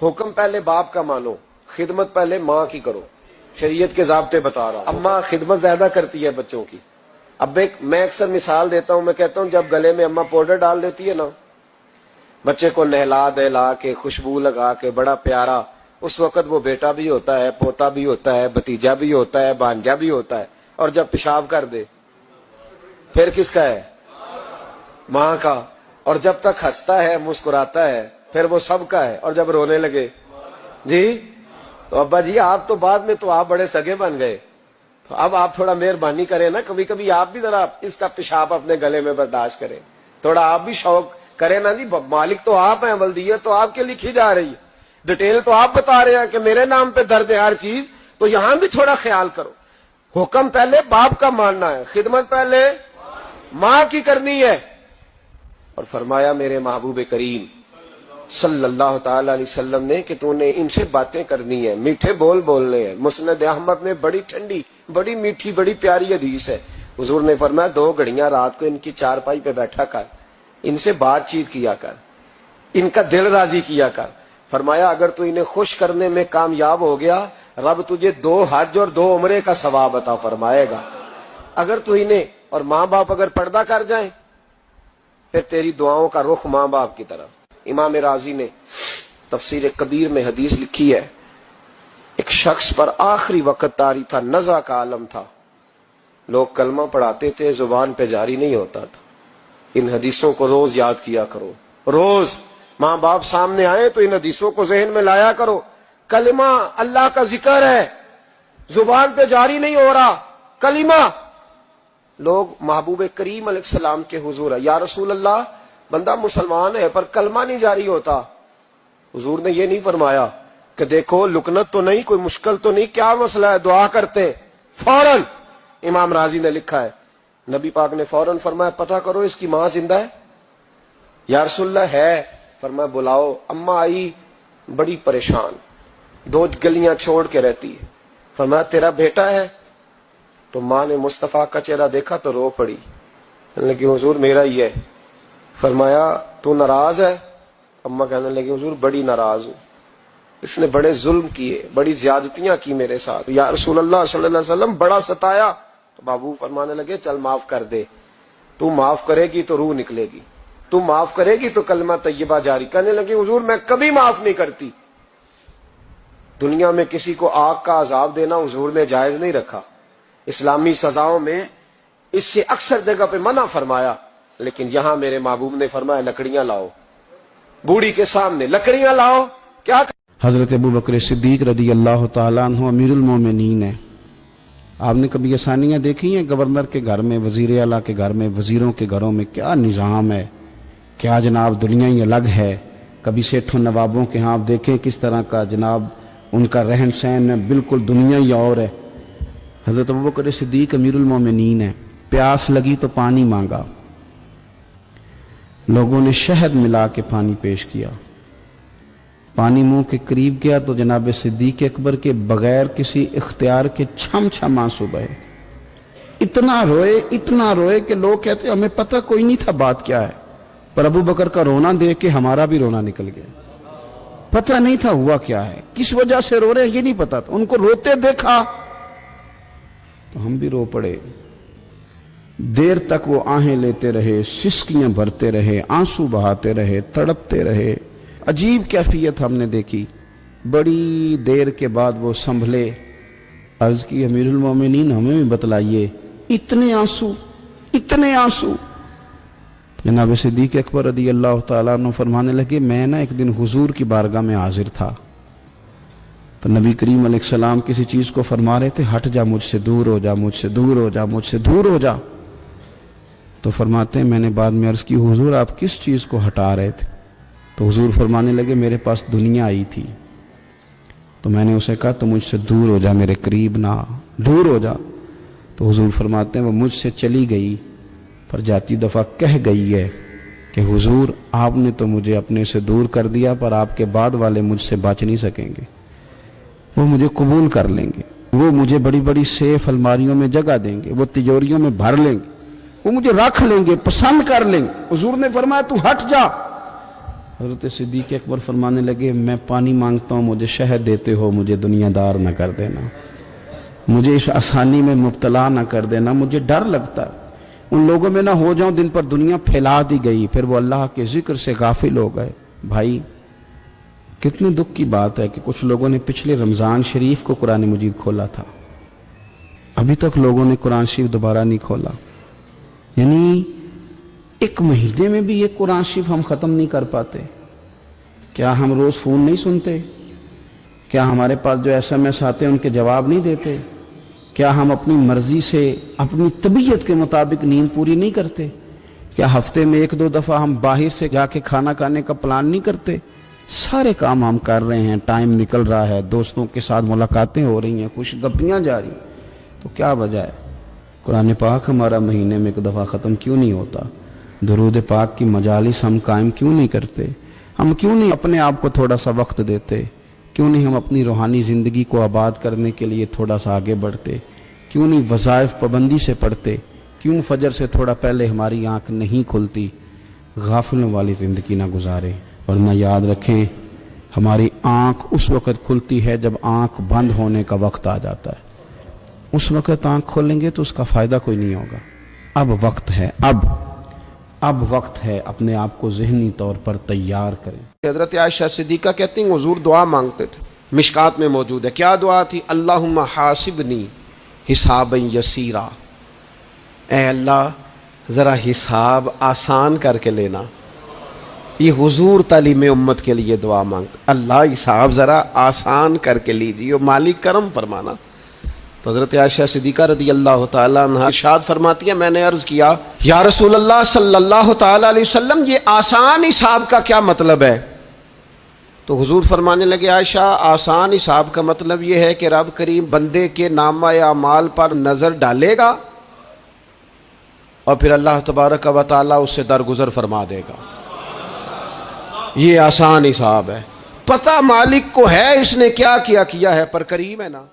حکم پہلے باپ کا مانو، خدمت پہلے ماں کی کرو. شریعت کے ضابطے بتا رہا ہوں. اماں خدمت زیادہ کرتی ہے بچوں کی. اب میں اکثر مثال دیتا ہوں، میں کہتا ہوں جب گلے میں اماں پاؤڈر ڈال دیتی ہے نا، بچے کو نہلا دہلا کے خوشبو لگا کے بڑا پیارا، اس وقت وہ بیٹا بھی ہوتا ہے، پوتا بھی ہوتا ہے، بھتیجا بھی ہوتا ہے، بھانجا بھی ہوتا ہے. اور جب پیشاب کر دے پھر کس کا ہے؟ ماں کا. اور جب تک ہنستا ہے مسکراتا ہے پھر وہ سب کا ہے. اور جب رونے لگے جی تو ابا جی آپ تو بعد میں تو آپ بڑے سگے بن گئے، تو اب آپ تھوڑا مہربانی کریں نا، کبھی کبھی آپ بھی ذرا اس کا پیشاب اپنے گلے میں برداشت کریں، تھوڑا آپ بھی شوق کریں نا جی. مالک تو آپ ہیں، ولدیت تو آپ کے لکھی جا رہی ہے، ڈیٹیل تو آپ بتا رہے ہیں کہ میرے نام پہ درد ہے ہر چیز، تو یہاں بھی تھوڑا خیال کرو. حکم پہلے باپ کا ماننا ہے، خدمت پہلے ماں کی کرنی ہے. اور فرمایا میرے محبوب کریم صلی اللہ تعالی علیہ وسلم نے کہ تو نے ان سے باتیں کرنی ہے، میٹھے بول بولنے ہیں. مسند احمد میں بڑی ٹھنڈی، بڑی میٹھی، بڑی پیاری حدیث ہے. حضور نے فرمایا 2 گھڑیاں رات کو ان کی چارپائی پہ بیٹھا کر، ان سے بات چیت کیا کر، ان کا دل راضی کیا کر. فرمایا اگر تو انہیں خوش کرنے میں کامیاب ہو گیا، رب تجھے 2 حج اور 2 عمرے کا ثواب عطا فرمائے گا. اگر تو انہیں اور ماں باپ اگر پردہ کر جائیں پھر تیری دعاؤں کا رخ ماں باپ کی طرف. امام رازی نے تفسیر کبیر میں حدیث لکھی ہے، ایک شخص پر آخری وقت طاری تھا، نزع کا عالم تھا، لوگ کلمہ پڑھاتے تھے، زبان پہ جاری نہیں ہوتا تھا. ان حدیثوں کو روز یاد کیا کرو، روز ماں باپ سامنے آئے تو ان حدیثوں کو ذہن میں لایا کرو. کلمہ اللہ کا ذکر ہے، زبان پہ جاری نہیں ہو رہا کلمہ. لوگ محبوب کریم علیہ السلام کے حضور ہے، یا رسول اللہ بندہ مسلمان ہے پر کلمہ نہیں جاری ہوتا. حضور نے یہ نہیں فرمایا کہ دیکھو لکنت تو نہیں، کوئی مشکل تو نہیں، کیا مسئلہ ہے، دعا کرتے ہیں. فوراً امام راضی نے لکھا ہے نبی پاک نے فوراً فرمایا پتہ کرو اس کی ماں زندہ ہے. یا رسول اللہ ہے. فرمایا بلاؤ. اماں آئی بڑی پریشان، 2 گلیاں چھوڑ کے رہتی ہے. فرمایا تیرا بیٹا ہے؟ تو ماں نے مصطفیٰ کا چہرہ دیکھا تو رو پڑی، کہنے لگی حضور میرا ہی ہے. فرمایا تو ناراض ہے؟ اماں کہنے لگی حضور بڑی ناراض ہوں، اس نے بڑے ظلم کیے، بڑی زیادتیاں کی میرے ساتھ. یا رسول اللہ صلی اللہ علیہ وسلم بڑا ستایا. تو بابو فرمانے لگے چل معاف کر دے، تو معاف کرے گی تو روح نکلے گی، تو معاف کرے گی تو کلمہ طیبہ جاری. کہنے لگی حضور میں کبھی معاف نہیں کرتی. دنیا میں کسی کو آگ کا عذاب دینا حضور نے جائز نہیں رکھا، اسلامی سزاؤں میں اس سے اکثر جگہ پہ منع فرمایا، لیکن یہاں میرے محبوب نے فرمایا لکڑیاں لاؤ، بوڑھی کے سامنے لکڑیاں لاؤ. کیا حضرت ابو بکر صدیق رضی اللہ تعالیٰ عنہ امیر المومنین ہے. آپ نے کبھی آسانیاں دیکھی ہیں گورنر کے گھر میں، وزیر اعلیٰ کے گھر میں، وزیروں کے گھروں میں کیا نظام ہے، کیا جناب دنیا ہی الگ ہے. کبھی سیٹھوں نوابوں کے ہاں آپ دیکھیں کس طرح کا جناب ان کا رہن سہن ہے، بالکل دنیا ہی اور ہے. حضرت ابو بکر صدیق امیر المومنین ہے. پیاس لگی تو پانی مانگا، لوگوں نے شہد ملا کے پانی پیش کیا، پانی منہ کے قریب گیا تو جناب صدیق اکبر کے بغیر کسی اختیار کے چھم چھم آنسو بہے. اتنا روئے کہ لوگ کہتے ہمیں پتہ کوئی نہیں تھا بات کیا ہے، پر ابو بکر کا رونا دیکھ کے ہمارا بھی رونا نکل گیا. پتہ نہیں تھا ہوا کیا ہے، کس وجہ سے رو رہے ہیں یہ نہیں پتا تھا. ان کو روتے دیکھا تو ہم بھی رو پڑے. دیر تک وہ آہیں لیتے رہے، سسکیاں بھرتے رہے، آنسو بہاتے رہے، تڑپتے رہے. عجیب کیفیت ہم نے دیکھی. بڑی دیر کے بعد وہ سنبھلے. عرض کی امیر المومنین ہمیں بھی بتلائیے اتنے آنسو. جناب صدیق اکبر رضی اللہ تعالیٰ عنہ فرمانے لگے میں ایک دن حضور کی بارگاہ میں حاضر تھا تو نبی کریم علیہ السلام کسی چیز کو فرما رہے تھے ہٹ جا مجھ سے دور ہو جا، مجھ سے دور ہو جا، مجھ سے دور ہو جا. تو فرماتے ہیں میں نے بعد میں عرض کی حضور آپ کس چیز کو ہٹا رہے تھے؟ تو حضور فرمانے لگے میرے پاس دنیا آئی تھی تو میں نے اسے کہا تو مجھ سے دور ہو جا، میرے قریب نہ، دور ہو جا. تو حضور فرماتے ہیں وہ مجھ سے چلی گئی پر جاتی دفعہ کہہ گئی ہے کہ حضور آپ نے تو مجھے اپنے سے دور کر دیا پر آپ کے بعد والے مجھ سے بچ نہیں سکیں گے، وہ مجھے قبول کر لیں گے، وہ مجھے بڑی بڑی سیف الماریوں میں جگہ دیں گے، وہ تجوریوں میں بھر لیں گے، وہ مجھے رکھ لیں گے، پسند کر لیں گے. حضور نے فرمایا تو ہٹ جا. حضرت صدیق اکبر فرمانے لگے میں پانی مانگتا ہوں مجھے شہد دیتے ہو، مجھے دنیا دار نہ کر دینا، مجھے اس آسانی میں مبتلا نہ کر دینا، مجھے ڈر لگتا ہے ان لوگوں میں نہ ہو جاؤں جن پر دنیا پھیلا دی گئی پھر وہ اللہ کے ذکر سے غافل ہو گئے۔ بھائی کتنے دکھ کی بات ہے کہ کچھ لوگوں نے پچھلے رمضان شریف کو قرآن مجید کھولا تھا، ابھی تک لوگوں نے قرآن شریف دوبارہ نہیں کھولا۔ یعنی ایک مہینے میں بھی یہ قرآن شریف ہم ختم نہیں کر پاتے۔ کیا ہم روز فون نہیں سنتے؟ کیا ہمارے پاس جو SMS آتے ہیں ان کے جواب نہیں دیتے؟ کیا ہم اپنی مرضی سے اپنی طبیعت کے مطابق نیند پوری نہیں کرتے؟ کیا ہفتے میں 1-2 دفعہ ہم باہر سے جا کے کھانا کھانے کا پلان نہیں کرتے؟ سارے کام ہم کر رہے ہیں، ٹائم نکل رہا ہے، دوستوں کے ساتھ ملاقاتیں ہو رہی ہیں، خوش گپیاں جاری ہیں، تو کیا وجہ ہے قرآن پاک ہمارا مہینے میں 1 دفعہ ختم کیوں نہیں ہوتا؟ درود پاک کی مجالس ہم قائم کیوں نہیں کرتے؟ ہم کیوں نہیں اپنے آپ کو تھوڑا سا وقت دیتے؟ کیوں نہیں ہم اپنی روحانی زندگی کو آباد کرنے کے لیے تھوڑا سا آگے بڑھتے؟ کیوں نہیں وظائف پابندی سے پڑھتے؟ کیوں فجر سے تھوڑا پہلے ہماری آنکھ نہیں کھلتی؟ غافلوں والی زندگی نہ گزارے، ورنہ یاد رکھیں ہماری آنکھ اس وقت کھلتی ہے جب آنکھ بند ہونے کا وقت آ جاتا ہے۔ اس وقت آنکھ کھولیں گے تو اس کا فائدہ کوئی نہیں ہوگا۔ اب وقت ہے، اب وقت ہے اپنے آپ کو ذہنی طور پر تیار کریں۔ حضرت عائشہ صدیقہ کہتی ہیں حضور دعا مانگتے تھے، مشکات میں موجود ہے۔ کیا دعا تھی؟ اللہم حاسبنی حسابا یسیرا، اے اللہ ذرا حساب آسان کر کے لینا۔ یہ حضور تعلیم امت کے لیے دعا مانگتے، اللہ حساب ذرا آسان کر کے لیجیے، مالک کرم فرمانا۔ تو حضرت عائشہ صدیقہ رضی اللہ تعالیٰ عنہ ارشاد فرماتی ہے میں نے عرض کیا یا رسول اللہ صلی اللہ تعالیٰ علیہ وسلم یہ آسان حساب کا کیا مطلب ہے؟ تو حضور فرمانے لگے عائشہ آسان حساب کا مطلب یہ ہے کہ رب کریم بندے کے نامہ اعمال پر نظر ڈالے گا اور پھر اللہ تبارک و تعالیٰ اس سے درگزر فرما دے گا۔ یہ آسان حساب ہے، پتہ مالک کو ہے اس نے کیا کیا ہے، پر کریم ہے نا۔